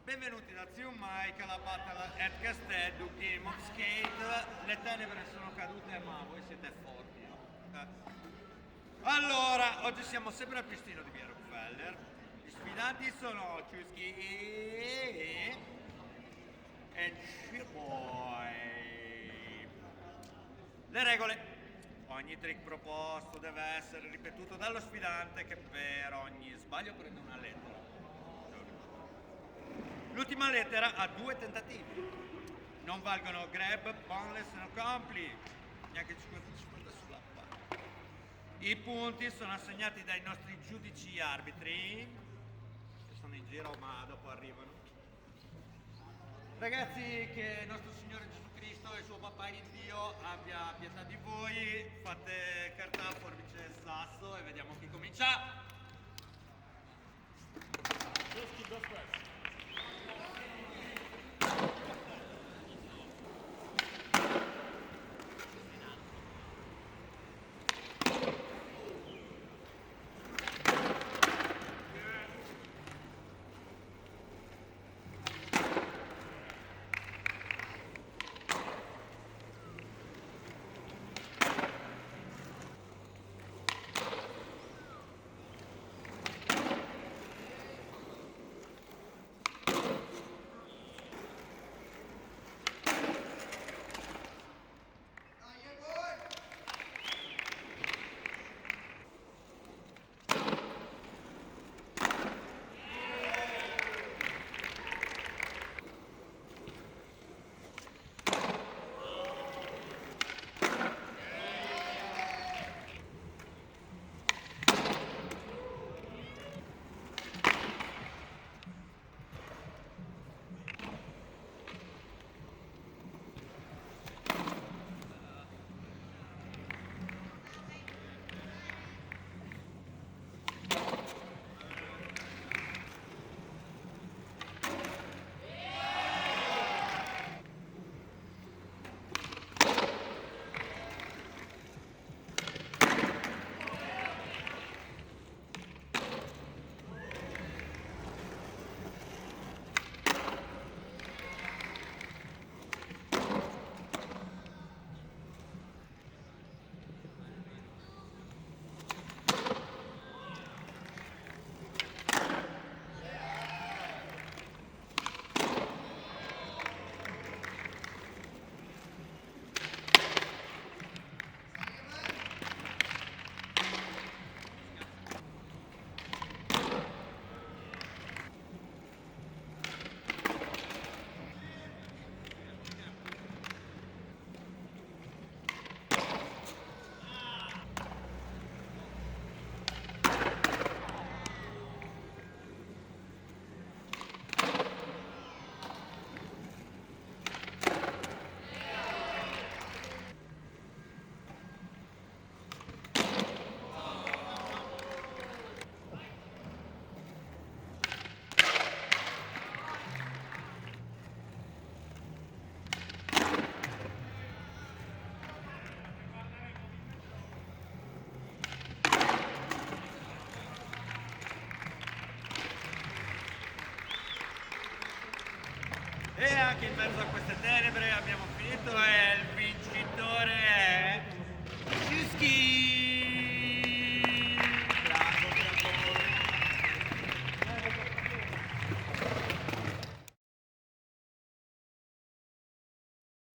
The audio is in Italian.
Benvenuti da Zio Mike alla Battle at Castello, Game of Skate. Le tenebre sono cadute, ma voi siete forti, no? Allora, oggi siamo sempre al pistino di Via Rockefeller. Gli sfidanti sono Chusky e Chiboy. Le regole. Ogni trick proposto deve essere ripetuto dallo sfidante che per ogni sbaglio prende una lettera. L'ultima lettera ha 2 tentativi. Non valgono grab, boneless, no compli, neanche 50-50 sulla palla. I punti sono assegnati dai nostri giudici arbitri, che sono in giro ma dopo arrivano. Ragazzi, che il nostro Signore Gesù Cristo e suo papà in Dio abbia pietà di voi. Fate carta, forbice e sasso e vediamo chi comincia. E anche in mezzo a queste tenebre abbiamo finito e il vincitore è Chusky!